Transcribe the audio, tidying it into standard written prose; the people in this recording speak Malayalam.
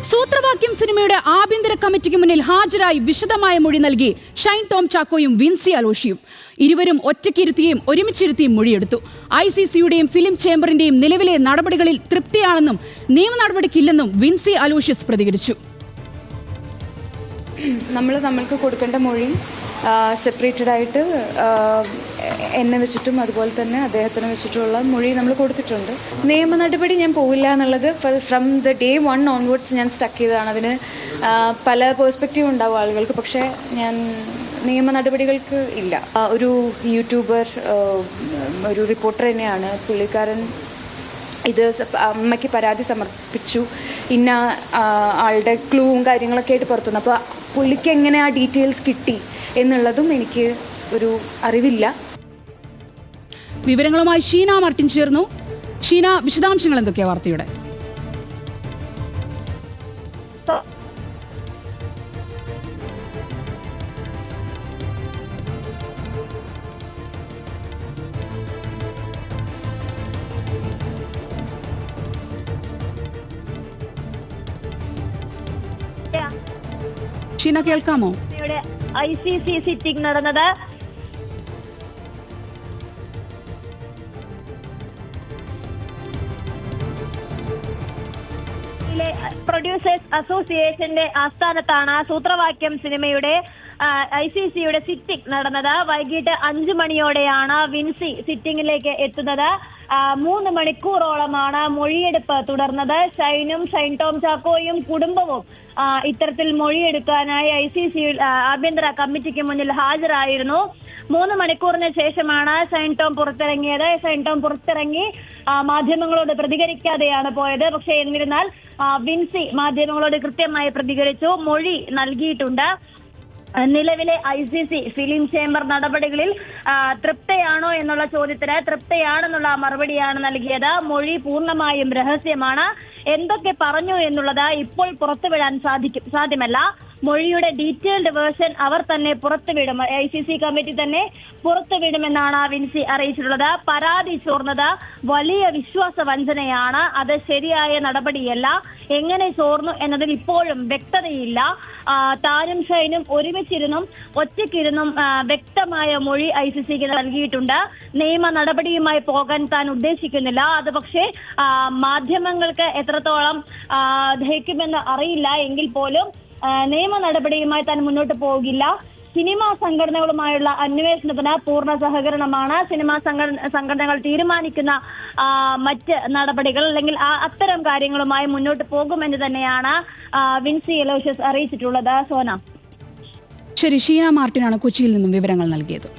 സൂത്രവാക്യം സിനിമയുടെ ആഭ്യന്തര കമ്മിറ്റിക്ക് മുന്നിൽ ഹാജരായി വിശദമായ മൊഴി നൽകി ഷൈൻ ടോം ചാക്കോയും വിൻസി അലോഷിയും. ഇരുവരും ഒറ്റയ്ക്കിരുത്തിയും ഒരുമിച്ചിരുത്തിയും മൊഴിയെടുത്തു. ICCയുടെയും ഫിലിം ചേംബറിന്റെയും നിലവിലെ നടപടികളിൽ തൃപ്തിയാണെന്നും നിയമ നടപടിക്കില്ലെന്നും വിൻസി അലോഷ്യസ് പ്രതികരിച്ചു. നമ്മൾക്ക് കൊടുക്കേണ്ട മൊഴി സെപ്പറേറ്റഡ് ആയിട്ട് എന്നെ വെച്ചിട്ടും അതുപോലെ തന്നെ അദ്ദേഹത്തിനെ വെച്ചിട്ടുള്ള മൊഴി നമ്മൾ കൊടുത്തിട്ടുണ്ട്. നിയമ നടപടി ഞാൻ പോവില്ല എന്നുള്ളത് ഫ്രം ദ ഡേ 1 ഓൺവേർഡ്സ് ഞാൻ സ്റ്റക്ക് ചെയ്തതാണ്. അതിന് പല പേഴ്സ്പെക്റ്റീവ് ഉണ്ടാവും ആളുകൾക്ക്, പക്ഷേ ഞാൻ നിയമ നടപടികൾക്ക് ഇല്ല. ഒരു യൂട്യൂബർ, ഒരു റിപ്പോർട്ടർ തന്നെയാണ് പുള്ളിക്കാരൻ. ഇത് അമ്മയ്ക്ക് പരാതി സമർപ്പിച്ചു, ഇന്ന ആളുടെ ക്ലൂവും കാര്യങ്ങളൊക്കെ ആയിട്ട് പുറത്തുനിന്ന്. അപ്പോൾ പുള്ളിക്ക് എങ്ങനെ ആ ഡീറ്റെയിൽസ് കിട്ടി എന്നുള്ളതും എനിക്ക് ഒരു അറിവില്ല. വിവരങ്ങളുമായി ഷീന മാർട്ടിൻ ചേർന്നു. ഷീന, വിശദാംശങ്ങൾ എന്തൊക്കെയാണ് വാർത്തയുടെ? ഷീന, കേൾക്കാമോ? ICC സിറ്റിംഗ് നടന്നത് പ്രൊഡ്യൂസേഴ്സ് അസോസിയേഷന്റെ ആസ്ഥാനത്താണ് സൂത്രവാക്യം സിനിമയുടെ ICCയുടെ സിറ്റിംഗ് നടന്നത്. വൈകിട്ട് 5 മണിയോടെയാണ് വിൻസി സിറ്റിംഗിലേക്ക് എത്തുന്നത്. 3 മണിക്കൂറോളമാണ് മൊഴിയെടുപ്പ് തുടർന്നത്. ഷൈൻ ടോം ചാക്കോയും കുടുംബവും ഇത്തരത്തിൽ മൊഴിയെടുക്കാനായി ICC ആഭ്യന്തര കമ്മിറ്റിക്ക് മുന്നിൽ ഹാജരായിരുന്നു. 3 മണിക്കൂറിന് ശേഷമാണ് ഷൈൻ ടോം പുറത്തിറങ്ങിയത്. ഷൈൻ ടോം പുറത്തിറങ്ങി മാധ്യമങ്ങളോട് പ്രതികരിക്കാതെയാണ് പോയത്. പക്ഷേ എന്നിരുന്നാൽ വിൻസി മാധ്യമങ്ങളോട് കൃത്യമായി പ്രതികരിച്ചു, മൊഴി നൽകിയിട്ടുണ്ട്. നിലവിലെ ICC ഫിലിം ചേംബർ നടപടികളിൽ തൃപ്തയാണോ എന്നുള്ള ചോദ്യത്തിന് തൃപ്തയാണെന്നുള്ള മറുപടിയാണ് നൽകിയത്. മൊഴി പൂർണ്ണമായും രഹസ്യമാണ്. എന്തൊക്കെ പറഞ്ഞു എന്നുള്ളത് ഇപ്പോൾ പുറത്തുവിടാൻ സാധ്യമല്ല. മൊഴിയുടെ ഡീറ്റെയിൽഡ് വേർഷൻ അവർ തന്നെ പുറത്തുവിടും. ICC കമ്മിറ്റി തന്നെ പുറത്തുവിടുമെന്നാണ് വിൻസി അറിയിച്ചിട്ടുള്ളത്. പരാതി ചോർന്നത് വലിയ വിശ്വാസ വഞ്ചനയാണ്, അത് ശരിയായ നടപടിയല്ല. എങ്ങനെ ചോർന്നു എന്നതിൽ ഇപ്പോഴും വ്യക്തതയില്ല. താനും ഷൈനും ഒരുമിച്ചിരുന്നും ഒറ്റയ്ക്കിരുന്നും വ്യക്തമായ മൊഴി ICCക്ക് നൽകിയിട്ടുണ്ട്. നിയമ നടപടിയുമായി പോകാൻ താൻ ഉദ്ദേശിക്കുന്നില്ല. അത് പക്ഷേ മാധ്യമങ്ങൾക്ക് എത്രത്തോളം ദഹിക്കുമെന്ന് അറിയില്ല. എങ്കിൽ പോലും നിയമ നടപടിയുമായി താൻ മുന്നോട്ട് പോകില്ല. സിനിമാ സംഘടനകളുമായുള്ള അന്വേഷണത്തിന് പൂർണ്ണ സഹകരണമാണ്. സിനിമാ സംഘടനകൾ തീരുമാനിക്കുന്ന മറ്റ് നടപടികൾ അല്ലെങ്കിൽ അത്തരം കാര്യങ്ങളുമായി മുന്നോട്ട് പോകുമെന്ന് തന്നെയാണ് വിൻസി അലോഷ്യസ് അറിയിച്ചിട്ടുള്ളത്. സോന. ശരി, ഷീന മാർട്ടിനാണ് കൊച്ചിയിൽ നിന്നും വിവരങ്ങൾ നൽകിയത്.